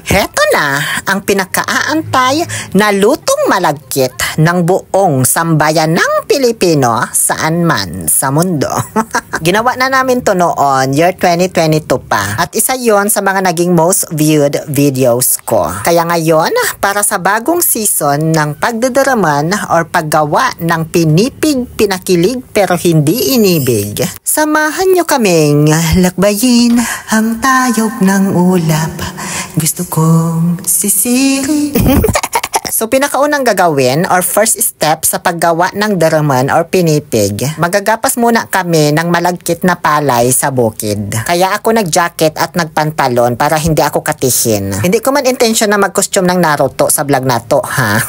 Heto na ang pinakaaantay na lutong malagkit ng buong sambayan ng Pilipino saan man sa mundo. Ginawa na namin to noon, year 2022 pa. At isa yon sa mga naging most viewed videos ko. Kaya ngayon, para sa bagong season ng pagdadaraman or paggawa ng pinipig, pinakilig pero hindi inibig, samahan nyo kaming lakbayin ang tayog ng ulap. Gusto kong sisiri. So, pinakaunang gagawin or first step sa paggawa ng daraman or pinipig, magagapas muna kami ng malagkit na palay sa bukid. Kaya ako nag-jacket at nagpantalon para hindi ako katihin. Hindi ko man intention na mag-costume ng Naruto sa vlog na to, ha?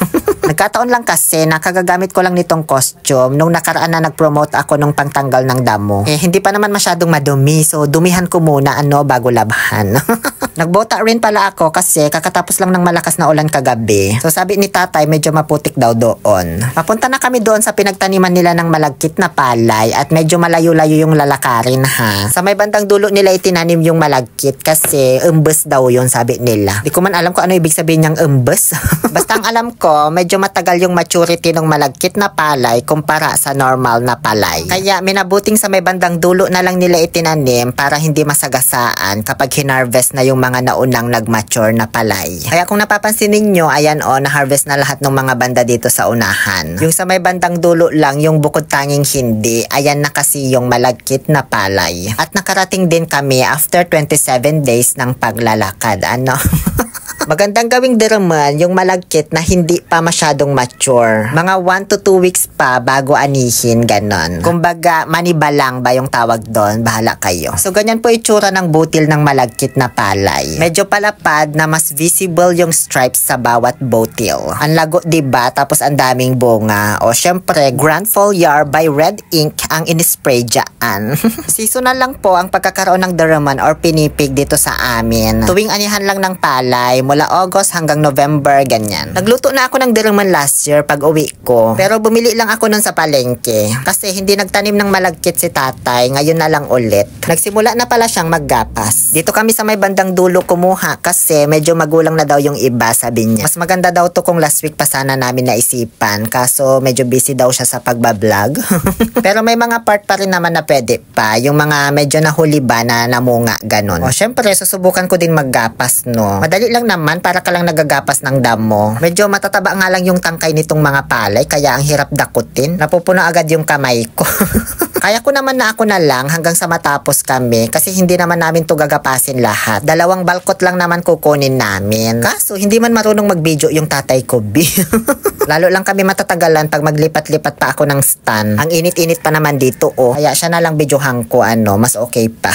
Nagkataon lang kasi na kagagamit ko lang nitong costume nung nakaraan na nag-promote ako nung pangtanggal ng damo. Hindi pa naman masyadong madumi, so dumihan ko muna bago labhan. Nagbota rin pala ako kasi kakatapos lang ng malakas na ulan kagabi. So sabi ni tatay medyo maputik daw doon. Papunta na kami doon sa pinagtaniman nila ng malagkit na palay at medyo malayo-layo yung lalakarin, ha. Sa may bandang dulo nila itinanim yung malagkit kasi umbes daw yun, sabi nila. Di ko man alam kung ano ibig sabihin niyang umbes. Basta ang alam ko, medyo matagal yung maturity ng malagkit na palay kumpara sa normal na palay. Kaya minabuting sa may bandang dulo na lang nila itinanim para hindi masagasaan kapag hinarvest na yung mga naunang nagmature na palay. Kaya kung napapansin ninyo, ayan na-harvest na lahat ng mga banda dito sa unahan. Yung sa may bandang dulo lang, yung bukod tanging hindi, ayan na kasi yung malagkit na palay. At nakarating din kami after 27 days ng paglalakad. Magandang gawing daraman yung malagkit na hindi pa masyadong mature. Mga 1 to 2 weeks pa bago anihin, ganon. Kumbaga, manibalang ba yung tawag doon? Bahala kayo. So, ganyan po itsura ng butil ng malagkit na palay. Medyo palapad na mas visible yung stripes sa bawat butil. Ang lago, diba? Tapos ang daming bunga. O, syempre, Grand Foliar by Red Ink ang inispray dyan. Seasonal lang po ang pagkakaroon ng daraman or pinipig dito sa amin. Tuwing anihan lang ng palay, mula August hanggang November, ganyan. Nagluto na ako ng daraman last year pag uwi ko. Pero bumili lang ako nun sa palengke. Kasi hindi nagtanim ng malagkit si tatay, ngayon na lang ulit. Nagsimula na pala siyang maggapas. Dito kami sa may bandang dulo kumuha kasi medyo magulang na daw yung iba, sabi niya. Mas maganda daw to kung last week pa sana namin naisipan. Kaso medyo busy daw siya sa pagbablog. Pero may mga part pa rin naman na pwede pa. Yung mga medyo nahuli ba na namunga, ganon. O syempre, susubukan ko din maggapas, no. Madali lang naman para ka lang nagagapas ng damo. Medyo matataba nga lang yung tangkay nitong mga palay kaya ang hirap dakutin. Napupuno agad yung kamay ko. Kaya ko naman na ako na lang hanggang sa matapos kami kasi hindi naman namin to gagapasin lahat. 2 balkot lang naman kukunin namin. Kaso hindi man marunong mag-video yung tatay ko, B. Lalo lang kami matatagalan pag maglipat-lipat pa ako ng stand. Ang init-init pa naman dito, Kaya siya na lang videohan ko, mas okay pa.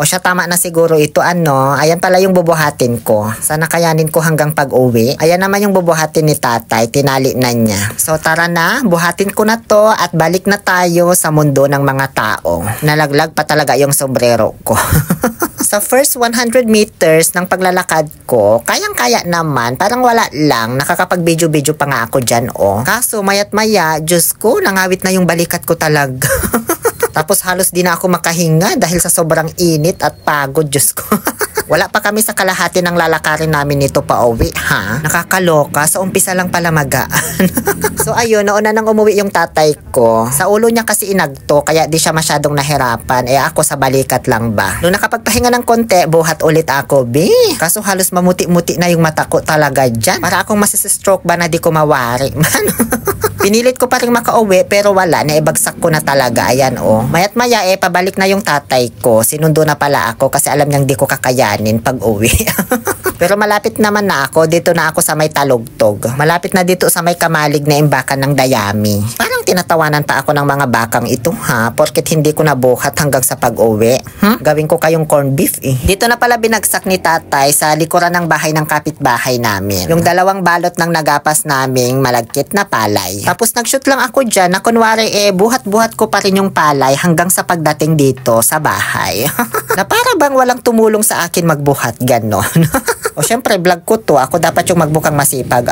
O siya, tama na siguro ito, Ayan pala yung bubuhatin ko. Sana kayanin ko hanggang pag-uwi. Ayan naman yung bubuhatin ni tatay. Tinali na niya. So tara na, buhatin ko na to at balik na tayo sa mundo ng mga tao. Nalaglag pa talaga yung sombrero ko. Sa first 100 meters ng paglalakad ko, kayang-kaya naman, parang wala lang, nakakapag-video-video pa nga ako dyan, Kaso mayat-maya, Diyos ko, nangawit na yung balikat ko talaga. Tapos halos di na ako makahinga dahil sa sobrang init at pagod, Diyos ko. Wala pa kami sa kalahati ng lalakarin namin nito pa uwi, ha? Nakakaloka, sa umpisa lang pala magaan. So ayun, nauna nang umuwi yung tatay ko. Sa ulo niya kasi inagto, kaya di siya masyadong nahirapan. Ako sa balikat lang ba. Nung nakapagpahinga ng konti, buhat ulit ako, B. Kaso halos mamuti-muti na yung mata ko talaga dyan. Para akong masistroke ba na di ko mawari, man. Pinilit ko pa rin makauwi, pero wala, naibagsak ko na talaga. Ayan, Mayat-maya, pabalik na yung tatay ko. Sinundo na pala ako kasi alam niyang di ko kakayanin pag uwi. Pero malapit naman na ako. Dito na ako sa may Talugtog. Malapit na dito sa may kamalig na imbakan ng Dayami. Parang tinatawanan pa ako ng mga bakang ito, ha? Porket hindi ko nabuhat hanggang sa pag-uwi. Gawin ko kayong corned beef, Dito na pala binagsak ni tatay sa likuran ng bahay ng kapitbahay namin. Yung 2 balot ng nagapas naming malagkit na palay. Tapos nag-shoot lang ako dyan na kunwari buhat-buhat ko pa rin yung palay hanggang sa pagdating dito sa bahay. Na para bang walang tumulong sa akin magbuhat, ganon. O syempre, vlog ko to. Ako dapat yung magbukang masipag,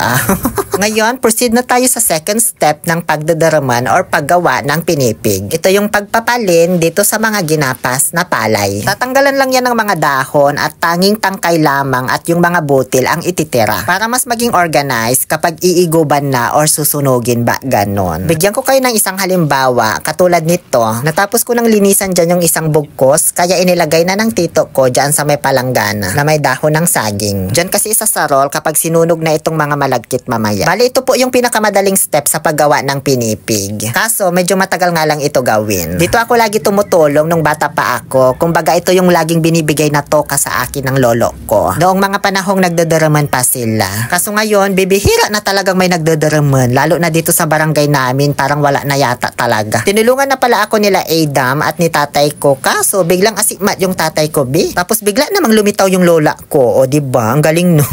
Ngayon, proceed na tayo sa second step ng pagdadaraman or paggawa ng pinipig. Ito yung pagpapalin dito sa mga ginapas na palay. Tatanggalan lang yan ng mga dahon at tanging tangkay lamang at yung mga butil ang ititira. Para mas maging organized kapag iiguban na or susunugin ba, ganon. Bigyan ko kayo ng isang halimbawa, katulad nito, natapos ko nang linisan dyan yung isang bugkos, kaya inilagay na ng tito ko dyan sa may palanggana na may dahon ng saging. Dyan kasi isa sa roll kapag sinunog na itong mga malagkit mamaya. Bali, ito po yung pinakamadaling step sa paggawa ng pinipig. Kaso, medyo matagal nga lang ito gawin. Dito ako lagi tumutulong nung bata pa ako. Kumbaga, ito yung laging binibigay na toka sa akin ng lolo ko. Noong mga panahong nagdadaraman pa sila. Kaso ngayon, bibihira na talagang may nagdadaraman. Lalo na dito sa barangay namin, parang wala na yata talaga. Tinulungan na pala ako nila Adam at ni tatay ko. Kaso, biglang asikmat yung tatay ko, Tapos bigla namang lumitaw yung lola ko. O, diba? Ang galing, no?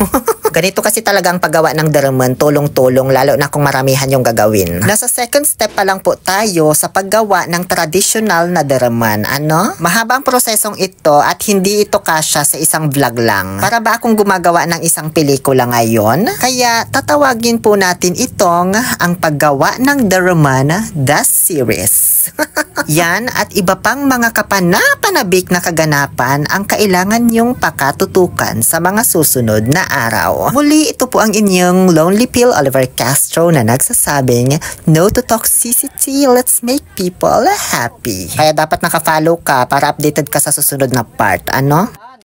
Ganito kasi talaga ang paggawa ng daraman, tulong-tulong, lalo na kung maramihan yung gagawin. Nasa second step pa lang po tayo sa paggawa ng traditional na daraman. Ano? Mahaba ang prosesong ito at hindi ito kasya sa isang vlog lang. Para ba akong gumagawa ng isang pelikula ngayon? Kaya tatawagin po natin itong ang paggawa ng daraman, the series. Yan at iba pang mga kapanapanabik na kaganapan ang kailangan yung pakatutukan sa mga susunod na araw. Muli, ito po ang inyong Lonely Pill Oliver Castro na nagsasabing, no to toxicity, let's make people happy. Kaya dapat nakafollow ka para updated ka sa susunod na part, ano?